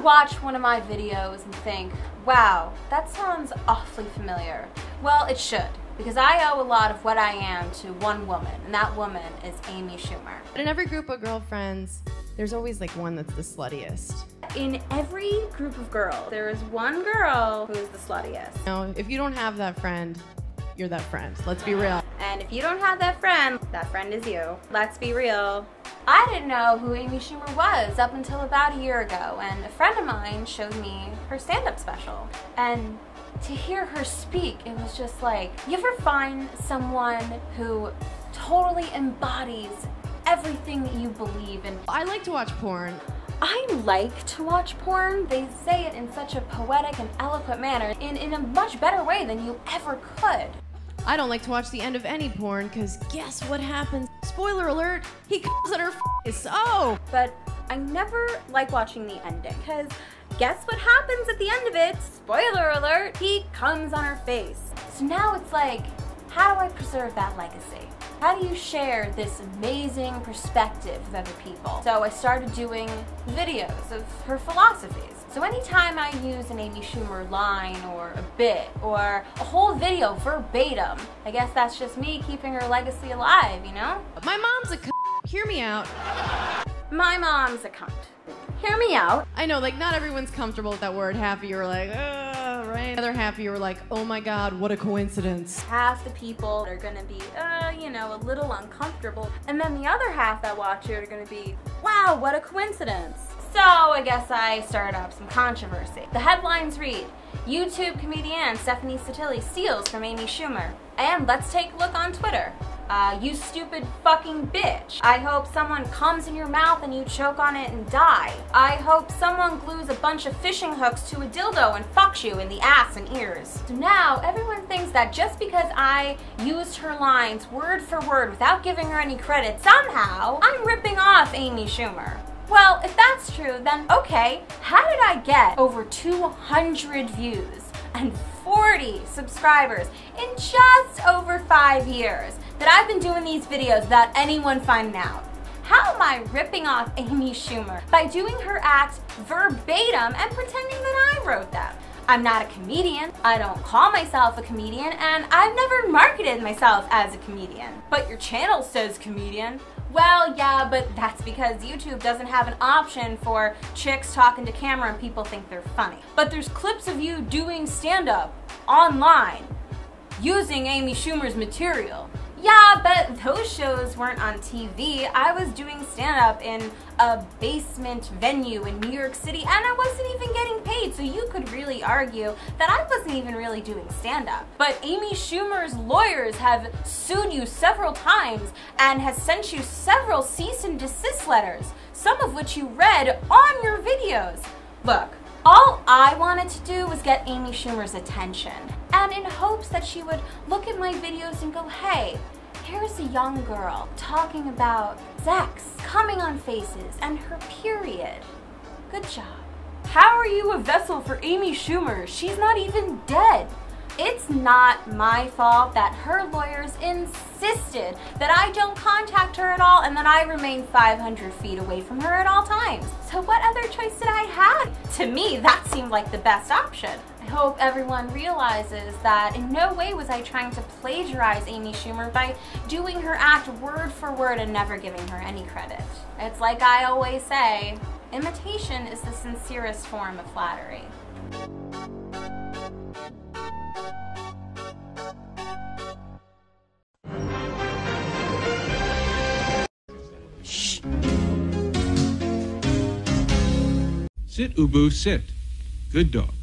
watch one of my videos and think, wow, that sounds awfully familiar? Well, it should, because I owe a lot of what I am to one woman, and that woman is Amy Schumer. In every group of girlfriends, there's always like one that's the sluttiest. In every group of girls, there is one girl who is the sluttiest. You know, if you don't have that friend, you're that friend. Let's be real. And if you don't have that friend is you. Let's be real. I didn't know who Amy Schumer was up until about a year ago, and a friend of mine showed me her stand-up special. And to hear her speak, it was just like, you ever find someone who totally embodies everything that you believe in? I like to watch porn. I like to watch porn. They say it in such a poetic and eloquent manner, in a much better way than you ever could. I don't like to watch the end of any porn, because guess what happens? Spoiler alert, he comes at her face. Oh! But I never like watching the ending, because guess what happens at the end of it? Spoiler alert, he comes on her face. So now it's like, how do I preserve that legacy? How do you share this amazing perspective with other people? So I started doing videos of her philosophies. So anytime I use an Amy Schumer line or a bit or a whole video verbatim, I guess that's just me keeping her legacy alive, you know? My mom's a hear me out. My mom's a cunt. Hear me out. I know, like, not everyone's comfortable with that word. Half of you are like, right? The other half of you are like, oh my God, what a coincidence. Half the people are gonna be, you know, a little uncomfortable. And then the other half that watch it are gonna be, wow, what a coincidence. So I guess I started up some controversy. The headlines read, YouTube comedian Stephanie Sottile steals from Amy Schumer. And let's take a look on Twitter. You stupid fucking bitch. I hope someone comes in your mouth and you choke on it and die. I hope someone glues a bunch of fishing hooks to a dildo and fucks you in the ass and ears. So now everyone thinks that just because I used her lines word for word without giving her any credit, somehow I'm ripping off Amy Schumer. Well, if that's true, then okay, how did I get over 200 views and 40 subscribers in just over 5 years that I've been doing these videos without anyone finding out? How am I ripping off Amy Schumer? By doing her act verbatim and pretending that I wrote them. I'm not a comedian, I don't call myself a comedian, and I've never marketed myself as a comedian. But your channel says comedian. Well, yeah, but that's because YouTube doesn't have an option for chicks talking to camera and people think they're funny. But there's clips of you doing stand-up online using Amy Schumer's material. Yeah, but those shows weren't on TV. I was doing stand-up in a basement venue in New York City, and I wasn't even getting paid, so you could really argue that I wasn't even really doing stand-up. But Amy Schumer's lawyers have sued you several times and has sent you several cease and desist letters, some of which you read on your videos. Look, all I wanted to do was get Amy Schumer's attention, and in hopes that she would look at my videos and go, hey, here's a young girl talking about sex, coming on faces, and her period. Good job. How are you a vessel for Amy Schumer? She's not even dead. It's not my fault that her lawyers insisted that I don't contact her at all and that I remain 500 feet away from her at all times. So what other choice did I have? To me, that seemed like the best option. I hope everyone realizes that in no way was I trying to plagiarize Amy Schumer by doing her act word for word and never giving her any credit. It's like I always say, imitation is the sincerest form of flattery. Sit, Ubu, sit. Good dog.